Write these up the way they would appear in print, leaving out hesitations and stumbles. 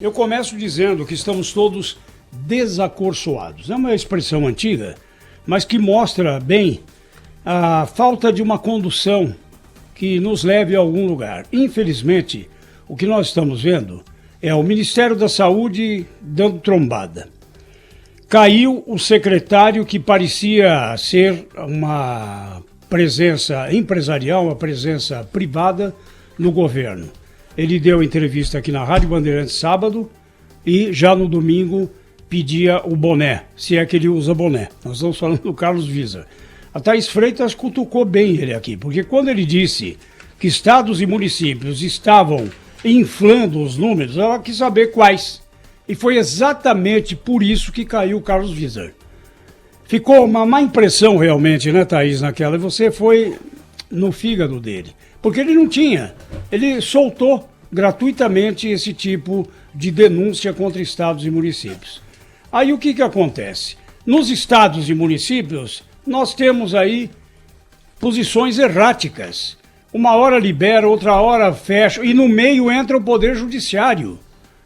Eu começo dizendo que estamos todos desacorçoados. É uma expressão antiga, mas que mostra bem a falta de uma condução que nos leve a algum lugar. Infelizmente, o que nós estamos vendo é o Ministério da Saúde dando trombada. Caiu o secretário que parecia ser uma presença empresarial, uma presença privada no governo. Ele deu entrevista aqui na Rádio Bandeirantes sábado e já no domingo pedia o boné, se é que ele usa boné. Nós estamos falando do Carlos Wieser. A Thaís Freitas cutucou bem ele aqui, porque quando ele disse que estados e municípios estavam inflando os números, ela quis saber quais. E foi exatamente por isso que caiu o Carlos Wieser. Ficou uma má impressão realmente, né, Thaís, naquela, e você foi no fígado dele. Porque ele não tinha, ele soltou gratuitamente esse tipo de denúncia contra estados e municípios. Aí o que acontece? Nos estados e municípios, nós temos aí posições erráticas. Uma hora libera, outra hora fecha, e no meio entra o Poder Judiciário,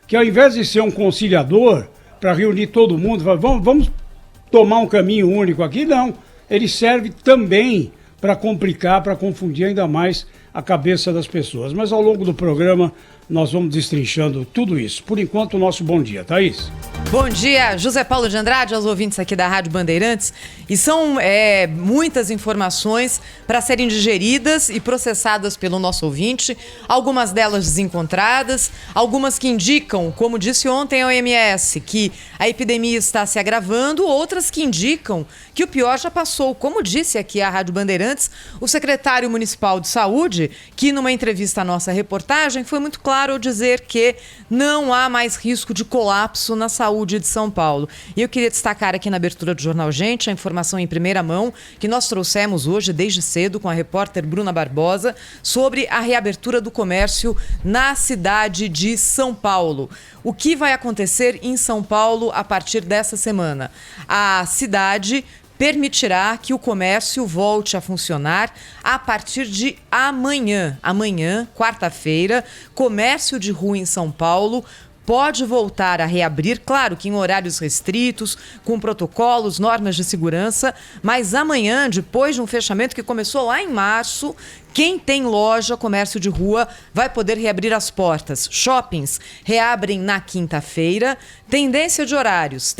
que ao invés de ser um conciliador para reunir todo mundo, vamos tomar um caminho único aqui, não. Ele serve também para complicar, para confundir ainda mais a cabeça das pessoas. Mas ao longo do programa nós vamos destrinchando tudo isso. Por enquanto, o nosso bom dia. Thaís? Bom dia, José Paulo de Andrade, aos ouvintes aqui da Rádio Bandeirantes. E são muitas informações para serem digeridas e processadas pelo nosso ouvinte. Algumas delas desencontradas, algumas que indicam, como disse ontem a OMS, que a epidemia está se agravando, outras que indicam que o pior já passou. Como disse aqui a Rádio Bandeirantes, o secretário municipal de saúde, que numa entrevista à nossa reportagem foi muito claro ao dizer que não há mais risco de colapso na saúde de São Paulo. E eu queria destacar aqui na abertura do Jornal Gente a informação em primeira mão que nós trouxemos hoje desde cedo com a repórter Bruna Barbosa sobre a reabertura do comércio na cidade de São Paulo. O que vai acontecer em São Paulo a partir dessa semana? A cidade permitirá que o comércio volte a funcionar a partir de amanhã. Amanhã, quarta-feira, comércio de rua em São Paulo pode voltar a reabrir, claro que em horários restritos, com protocolos, normas de segurança, mas amanhã, depois de um fechamento que começou lá em março, quem tem loja, comércio de rua, vai poder reabrir as portas. Shoppings reabrem na quinta-feira. Tendência de horários,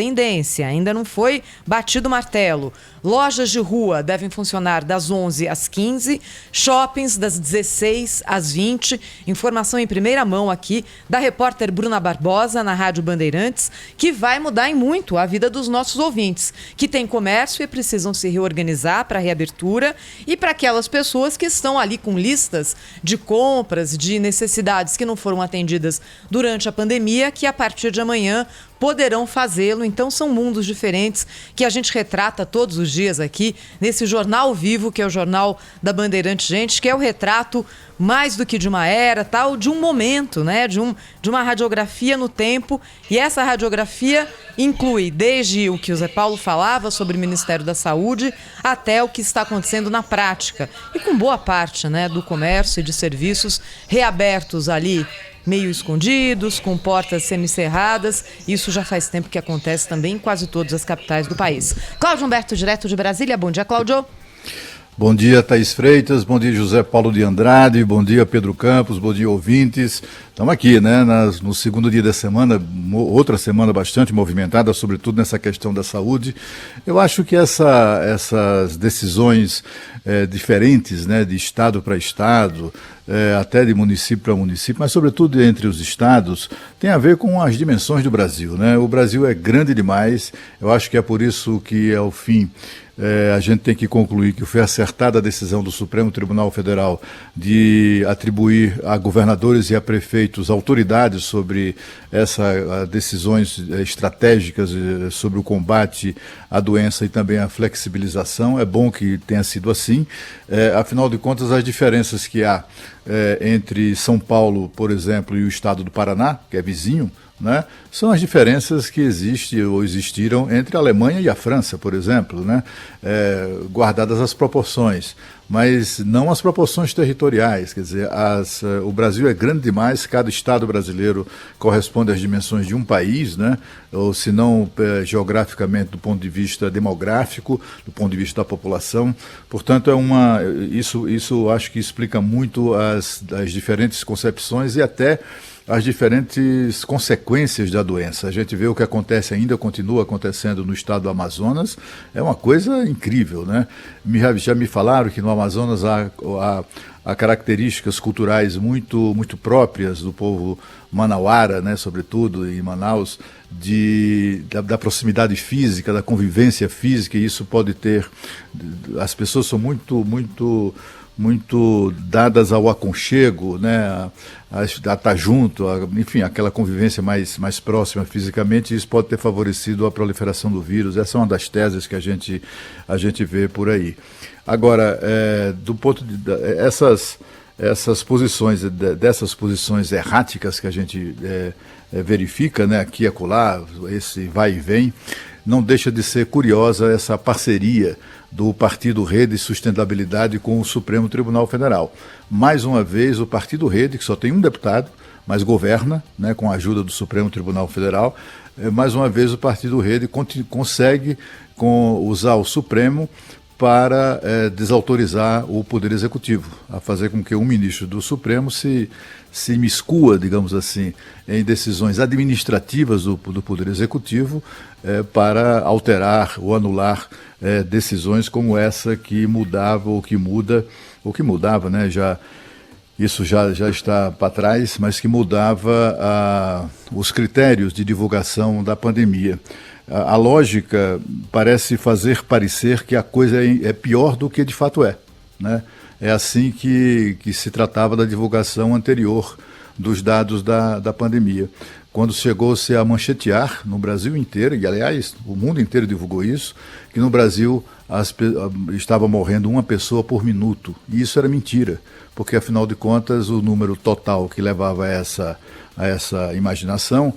ainda não foi batido o martelo. Lojas de rua devem funcionar das 11 às 15, shoppings das 16 às 20. Informação em primeira mão aqui da repórter Bruna Barbosa na Rádio Bandeirantes, que vai mudar em muito a vida dos nossos ouvintes, que têm comércio e precisam se reorganizar para a reabertura, e para aquelas pessoas que estão ali com listas de compras, de necessidades que não foram atendidas durante a pandemia, que a partir de amanhã poderão fazê-lo. Então são mundos diferentes que a gente retrata todos os dias aqui nesse jornal vivo, que é o Jornal da Bandeirantes Gente, que é o retrato mais do que de uma era, tal, de um momento, né? De uma radiografia no tempo. E essa radiografia inclui desde o que o Zé Paulo falava sobre o Ministério da Saúde até o que está acontecendo na prática. E com boa parte, né, do comércio e de serviços reabertos ali, meio escondidos, com portas semicerradas. Isso já faz tempo que acontece também em quase todas as capitais do país. Cláudio Humberto, direto de Brasília. Bom dia, Cláudio. Bom dia, Thaís Freitas, bom dia, José Paulo de Andrade, bom dia, Pedro Campos, bom dia, ouvintes. Estamos aqui, né, no segundo dia da semana, outra semana bastante movimentada, sobretudo nessa questão da saúde. Eu acho que essas decisões diferentes, né, de estado para estado, até de município para município, mas sobretudo entre os estados, tem a ver com as dimensões do Brasil, né? O Brasil é grande demais, eu acho que é por isso que, ao fim, a gente tem que concluir que foi acertada a decisão do Supremo Tribunal Federal de atribuir a governadores e a prefeitos autoridades sobre essas decisões estratégicas sobre o combate à doença e também a flexibilização. É bom que tenha sido assim. Afinal de contas, as diferenças que há entre São Paulo, por exemplo, e o estado do Paraná, que é vizinho, né, são as diferenças que existem ou existiram entre a Alemanha e a França, por exemplo, né, guardadas as proporções, mas não as proporções territoriais. Quer dizer, o Brasil é grande demais, cada estado brasileiro corresponde às dimensões de um país, né, ou se não geograficamente do ponto de vista demográfico, do ponto de vista da população. Portanto, isso acho que explica muito as diferentes concepções e até as diferentes consequências da doença. A gente vê o que acontece ainda, continua acontecendo no estado do Amazonas, é uma coisa incrível, né? Já me falaram que no Amazonas há características culturais muito, muito próprias do povo manauara, né, sobretudo em Manaus, da proximidade física, da convivência física, e isso pode ter... As pessoas são muito dadas ao aconchego, né, a estar junto, enfim, aquela convivência mais próxima fisicamente, e isso pode ter favorecido a proliferação do vírus. Essa é uma das teses que a gente vê por aí. Agora, do ponto de essas posições, dessas posições erráticas que a gente verifica, né, aqui e acolá, esse vai e vem, não deixa de ser curiosa essa parceria do Partido Rede e Sustentabilidade com o Supremo Tribunal Federal. Mais uma vez, o Partido Rede, que só tem um deputado, mas governa, né, com a ajuda do Supremo Tribunal Federal, mais uma vez o Partido Rede consegue usar o Supremo para desautorizar o Poder Executivo, a fazer com que um ministro do Supremo se imiscua, digamos assim, em decisões administrativas do Poder Executivo para alterar ou anular decisões como essa que mudava ou que mudava, né? Isso já está para trás, mas que mudava os critérios de divulgação da pandemia. A lógica parece fazer parecer que a coisa é pior do que de fato é, né? É assim que se tratava da divulgação anterior dos dados da pandemia. Quando chegou-se a manchetear no Brasil inteiro, e aliás o mundo inteiro divulgou isso, que no Brasil estava morrendo uma pessoa por minuto. E isso era mentira, porque afinal de contas o número total que levava a essa imaginação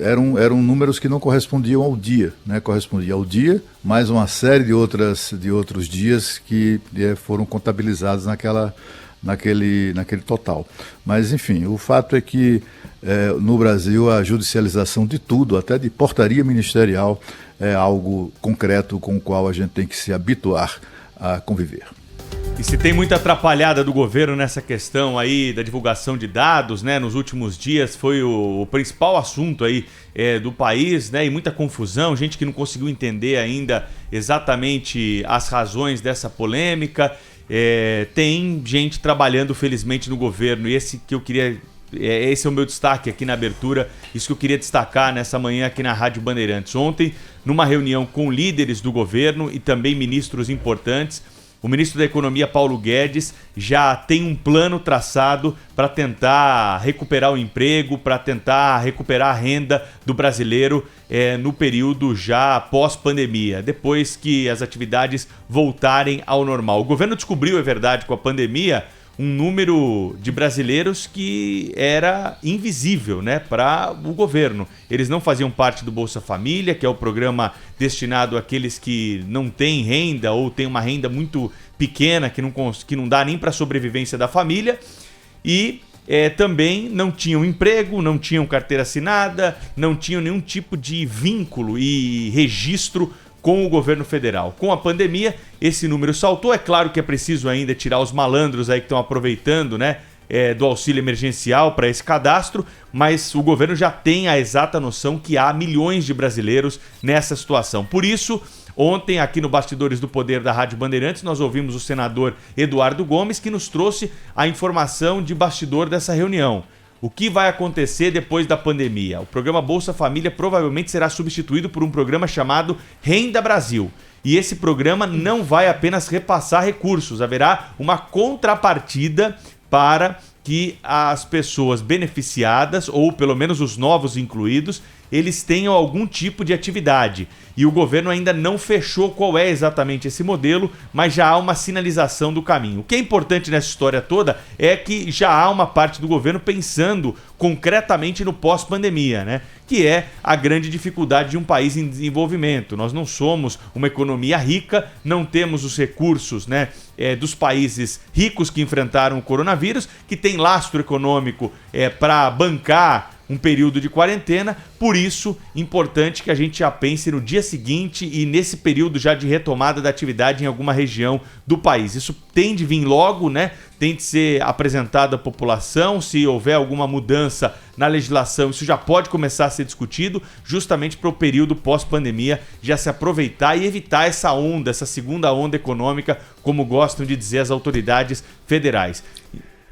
eram números que não correspondiam ao dia, né? Correspondia ao dia, mais uma série de outros dias que foram contabilizados naquele total. Mas, enfim, o fato é que no Brasil a judicialização de tudo, até de portaria ministerial, é algo concreto com o qual a gente tem que se habituar a conviver. E se tem muita atrapalhada do governo nessa questão aí da divulgação de dados, né? Nos últimos dias foi o principal assunto aí do país, né? E muita confusão, gente que não conseguiu entender ainda exatamente as razões dessa polêmica. Tem gente trabalhando felizmente no governo, e esse é o meu destaque aqui na abertura, isso que eu queria destacar nessa manhã aqui na Rádio Bandeirantes. Ontem, numa reunião com líderes do governo e também ministros importantes, o ministro da Economia, Paulo Guedes, já tem um plano traçado para tentar recuperar o emprego, para tentar recuperar a renda do brasileiro no período já pós-pandemia, depois que as atividades voltarem ao normal. O governo descobriu, é verdade, com a pandemia, um número de brasileiros que era invisível, né, para o governo. Eles não faziam parte do Bolsa Família, que é o programa destinado àqueles que não têm renda ou têm uma renda muito pequena, que não dá nem para a sobrevivência da família, e também não tinham emprego, não tinham carteira assinada, não tinham nenhum tipo de vínculo e registro com o governo federal. Com a pandemia, esse número saltou. É claro que é preciso ainda tirar os malandros aí que estão aproveitando, né, do auxílio emergencial para esse cadastro, mas o governo já tem a exata noção que há milhões de brasileiros nessa situação. Por isso, ontem, aqui no Bastidores do Poder da Rádio Bandeirantes, nós ouvimos o senador Eduardo Gomes, que nos trouxe a informação de bastidor dessa reunião. O que vai acontecer depois da pandemia? O programa Bolsa Família provavelmente será substituído por um programa chamado Renda Brasil. E esse programa não vai apenas repassar recursos, haverá uma contrapartida para que as pessoas beneficiadas, ou pelo menos os novos incluídos, eles tenham algum tipo de atividade. E o governo ainda não fechou qual é exatamente esse modelo, mas já há uma sinalização do caminho. O que é importante nessa história toda é que já há uma parte do governo pensando concretamente no pós-pandemia, né? Que é a grande dificuldade de um país em desenvolvimento. Nós não somos uma economia rica, não temos os recursos, né, dos países ricos que enfrentaram o coronavírus, que tem lastro econômico para bancar um período de quarentena. Por isso, importante que a gente já pense no dia seguinte e nesse período já de retomada da atividade em alguma região do país. Isso tem de vir logo, né? Tem de ser apresentado à população. Se houver alguma mudança na legislação, isso já pode começar a ser discutido, justamente para o período pós-pandemia já se aproveitar e evitar essa onda, essa segunda onda econômica, como gostam de dizer as autoridades federais.